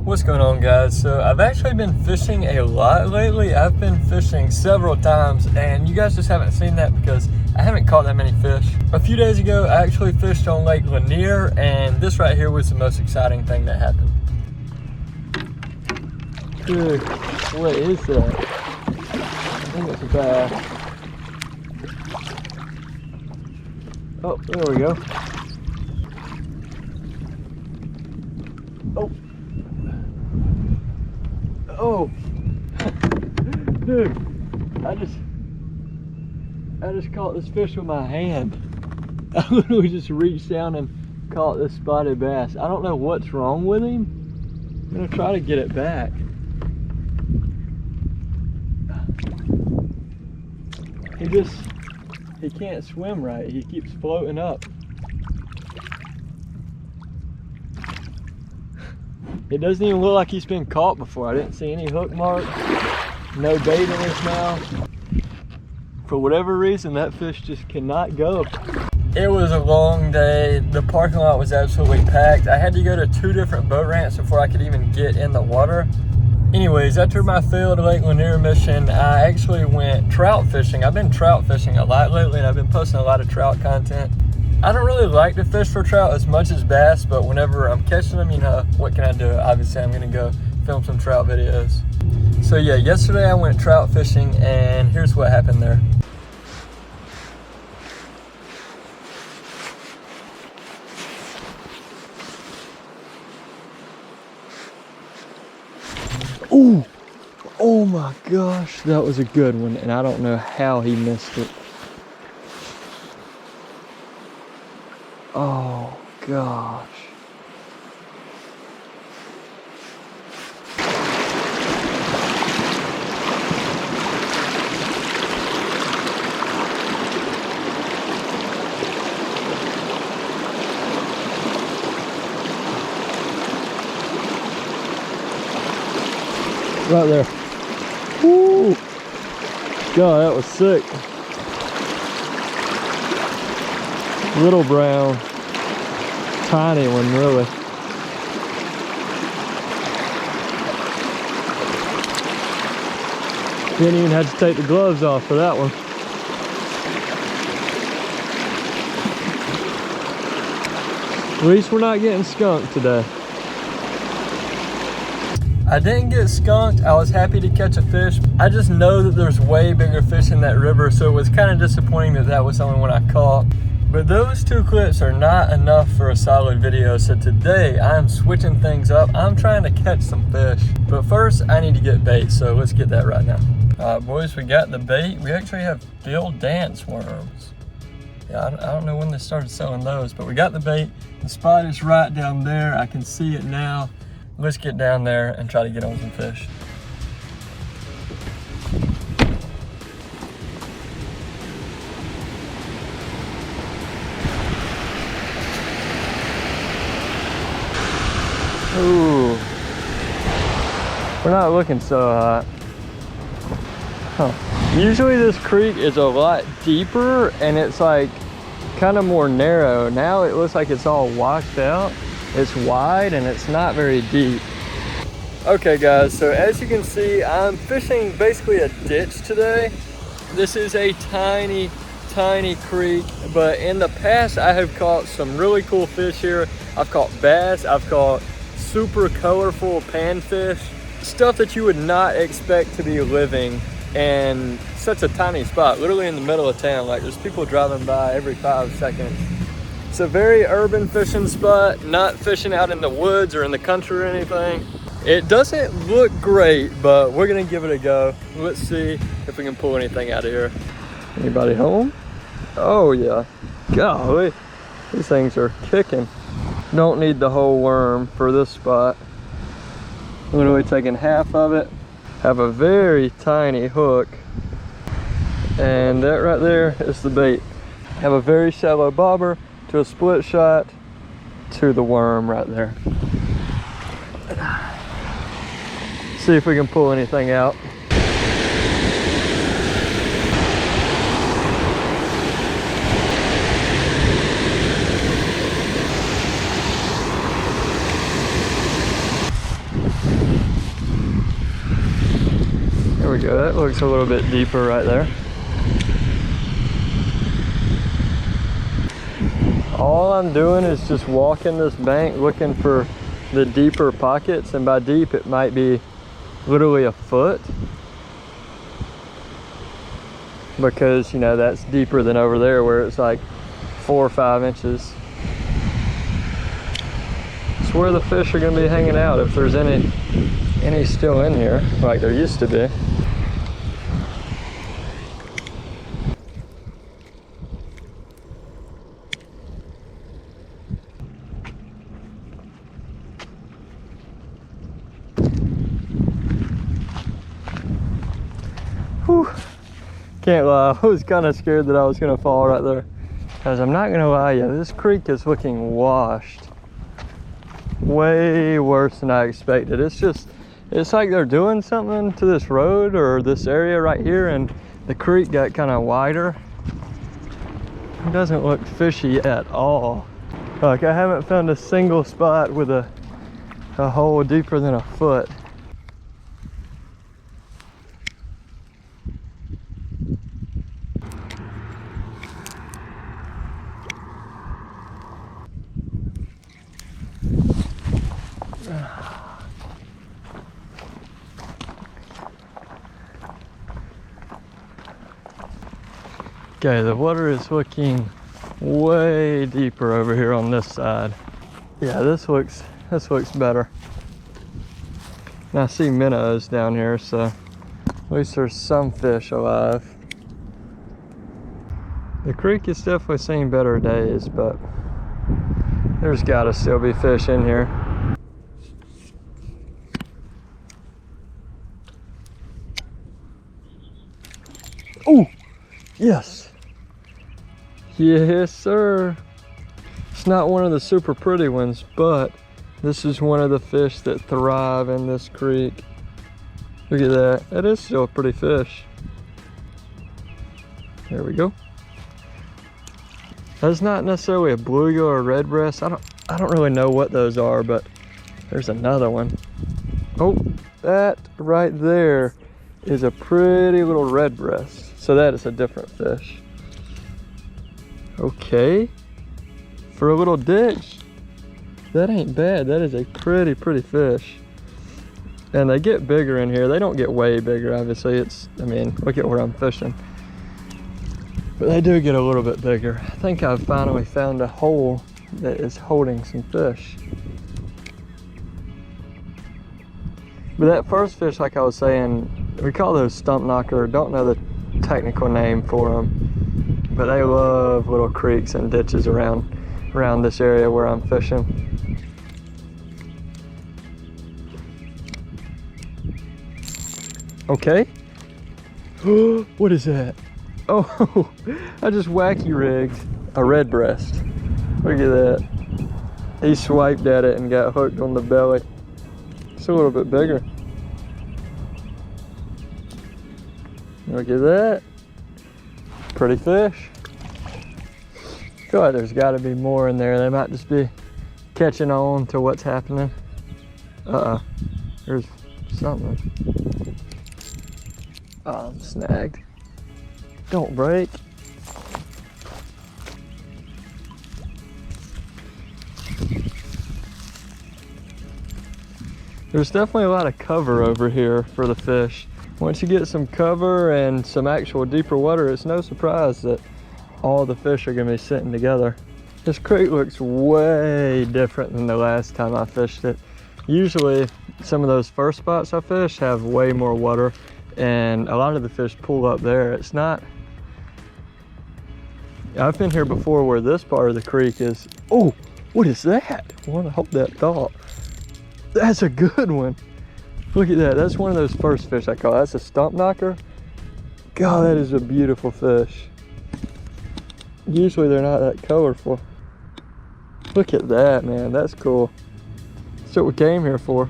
What's going on, guys? So I've actually been fishing a lot lately. I've been fishing several times and you guys just haven't seen that because I haven't caught that many fish. A few days ago I actually fished on Lake Lanier and this right here was the most exciting thing that happened. Dude, what is that? I think it's a bass. Oh, there we go. Oh. Oh, dude, I just caught this fish with my hand. I literally just reached down and caught this spotted bass. I don't know what's wrong with him. I'm gonna try to get it back. He can't swim right. He keeps floating up. It doesn't even look like he's been caught before. I didn't see any hook marks, no bait in his mouth. For whatever reason, that fish just cannot go. It was a long day. The parking lot was absolutely packed. I had to go to 2 different boat ramps before I could even get in the water. Anyways, after my failed Lake Lanier mission, I actually went trout fishing. I've been trout fishing a lot lately and I've been posting a lot of trout content. I don't really like to fish for trout as much as bass, but whenever I'm catching them, you know, what can I do? Obviously, I'm gonna go film some trout videos. So yeah, yesterday I went trout fishing and here's what happened there. Ooh, oh my gosh, that was a good one and I don't know how he missed it. Oh gosh. Right there. Woo! God, that was sick. Little brown. Tiny one, really. Didn't even have to take the gloves off for that one. At least we're not getting skunked today. I didn't get skunked. I was happy to catch a fish. I just know that there's way bigger fish in that river, so it was kind of disappointing that that was the only one I caught. But those 2 clips are not enough for a solid video, so today I'm switching things up. I'm trying to catch some fish. But first, I need to get bait, so let's get that right now. All right, boys, we got the bait. We actually have Bill Dance worms. Yeah, I don't know when they started selling those, but we got the bait. The spot is right down there. I can see it now. Let's get down there and try to get on some fish. Ooh, we're not looking so hot. Huh. Usually this creek is a lot deeper and it's like kind of more narrow. Now it looks like it's all washed out. It's wide and it's not very deep. Okay guys, so as you can see, I'm fishing basically a ditch today. This is a tiny creek, but in the past I have caught some really cool fish here. I've caught bass, I've caught super colorful panfish, stuff that you would not expect to be living in such a tiny spot, literally in the middle of town. Like there's people driving by every 5 seconds. It's a very urban fishing spot, not fishing out in the woods or in the country or anything. It doesn't look great, but we're gonna give it a go. Let's see if we can pull anything out of here. Anybody home? Oh yeah, golly, these things are kicking. Don't need the whole worm for this spot. I'm literally taking half of it. Have a very tiny hook. And that right there is the bait. Have a very shallow bobber to a split shot to the worm right there. See if we can pull anything out. we go, that looks a little bit deeper right there. All I'm doing is just walking this bank looking for the deeper pockets, and by deep it might be literally a foot, because you know that's deeper than over there where it's like 4 or 5 inches. It's where the fish are going to be hanging out if there's any still in here like there used to be. Whew. Can't lie, I was kind of scared that I was gonna fall right there. Because I'm not gonna lie to you, this creek is looking washed. Way worse than I expected. It's like they're doing something to this road or this area right here, and the creek got kind of wider. It doesn't look fishy at all. Like, I haven't found a single spot with a hole deeper than a foot. Okay, the water is looking way deeper over here on this side. Yeah, this looks better. And I see minnows down here, so at least there's some fish alive. The creek is definitely seen better days, but there's gotta still be fish in here. Oh, yes. Yes, sir. It's not one of the super pretty ones, but this is one of the fish that thrive in this creek. Look at that. That is still a pretty fish. There we go. That's not necessarily a bluegill or a red breast. I don't really know what those are, but there's another one. Oh, that right there is a pretty little red breast. So that is a different fish. Okay, for a little ditch, that ain't bad. That is a pretty fish. And they get bigger in here. They don't get way bigger, obviously. I mean, look at where I'm fishing. But they do get a little bit bigger. I think I've finally found a hole that is holding some fish. But that first fish, like I was saying, we call those stump knocker. Don't know the technical name for them. But they love little creeks and ditches around this area where I'm fishing. Okay. What is that? Oh, I just wacky rigged a red breast. Look at that. He swiped at it and got hooked on the belly. It's a little bit bigger. Look at that. Pretty fish. I feel like there's got to be more in there. They might just be catching on to what's happening. There's something. Oh, I'm snagged. Don't break. There's definitely a lot of cover over here for the fish. Once you get some cover and some actual deeper water, it's no surprise that all the fish are gonna be sitting together. This creek looks way different than the last time I fished it. Usually, some of those first spots I fished have way more water, and a lot of the fish pull up there. It's not... I've been here before where this part of the creek is... Oh, what is that? I wanna hold that thought. That's a good one. Look at that, that's one of those first fish I caught. That's a stump knocker. God, that is a beautiful fish. Usually they're not that colorful. Look at that, man, that's cool. That's what we came here for.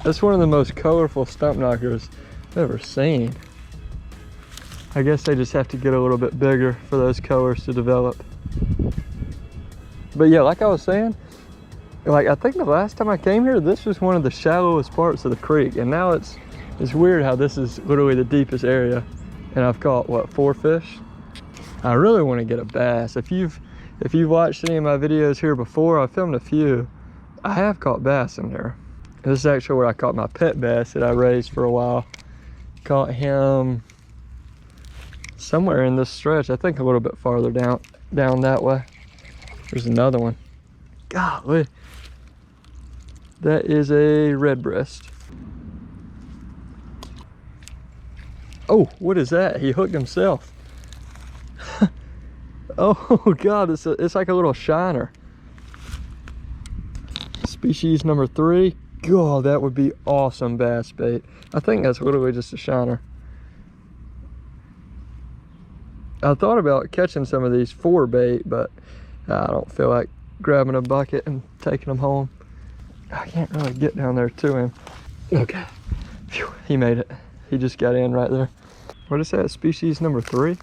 That's one of the most colorful stump knockers I've ever seen. I guess they just have to get a little bit bigger for those colors to develop. But yeah, like I was saying, Like, I think the last time I came here, this was one of the shallowest parts of the creek, and now it's weird how this is literally the deepest area. And I've caught, what, 4 fish? I really want to get a bass. If you've watched any of my videos here before, I filmed a few. I have caught bass in there. This is actually where I caught my pet bass that I raised for a while. Caught him somewhere in this stretch. I think a little bit farther down that way. There's another one. Golly. That is a red breast. Oh, what is that? He hooked himself. Oh God, it's like a little shiner. Species number 3. God, that would be awesome bass bait. I think that's literally just a shiner. I thought about catching some of these for bait, but I don't feel like grabbing a bucket and taking them home. I can't really get down there to him. Okay, phew, he made it. He just got in right there. What is that, species number 3?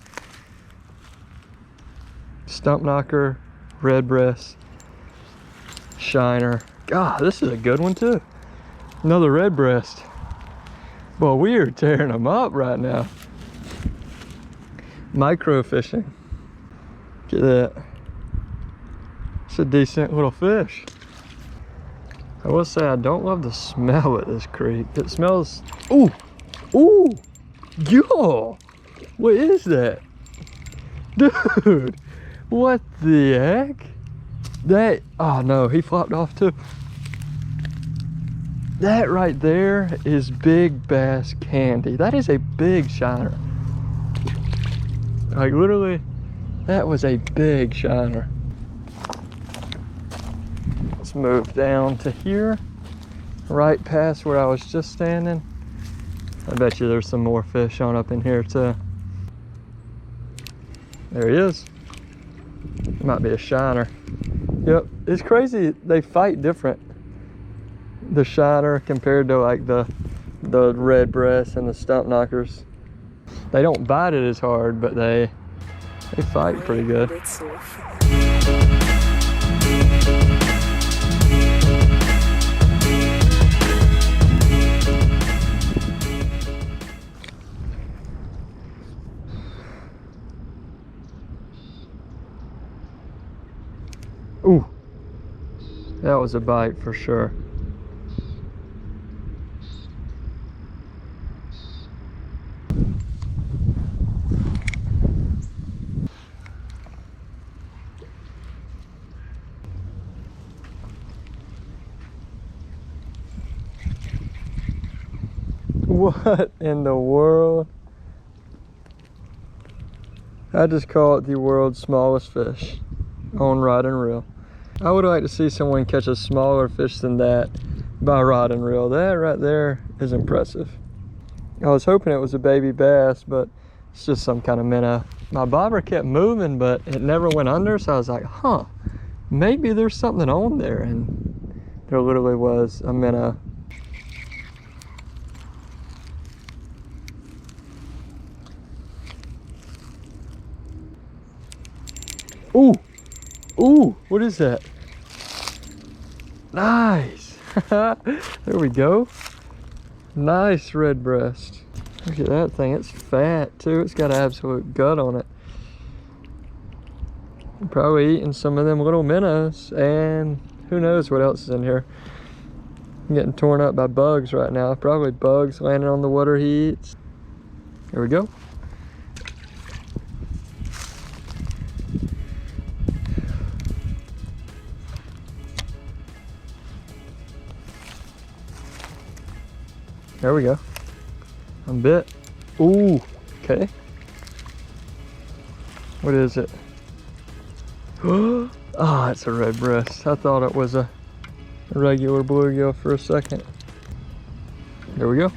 Stump knocker, red breast, shiner. God, this is a good one too. Another red breast. Well, we are tearing them up right now. Micro fishing. Look at that. It's a decent little fish. I will say I don't love the smell at this creek. It smells, ooh, ooh, yo, what is that? Dude, what the heck? That, oh no, he flopped off too. That right there is big bass candy. That is a big shiner. Like literally, that was a big shiner. Let's move down to here, right past where I was just standing. I bet you there's some more fish on up in here too. There he is. Might be a shiner. Yep, it's crazy. They fight different. The shiner compared to like the red breast and the stump knockers. They don't bite it as hard, but they fight pretty good. Ooh, that was a bite for sure. What in the world? I just call it the world's smallest fish on rod and reel. I would like to see someone catch a smaller fish than that by rod and reel. That right there is impressive. I was hoping it was a baby bass, but it's just some kind of minnow. My bobber kept moving, but it never went under, so I was like, huh, maybe there's something on there, and there literally was a minnow. Ooh, ooh, what is that? Nice. There we go. Nice red breast. Look at that thing, it's fat too. It's got an absolute gut on it. Probably eating some of them little minnows, and who knows what else is in here. I'm getting torn up by bugs right now. Probably bugs landing on the water he eats. Here we go. There we go. I'm bit. Ooh, okay. What is it? Oh, it's a red breast. I thought it was a regular bluegill for a second. There we go.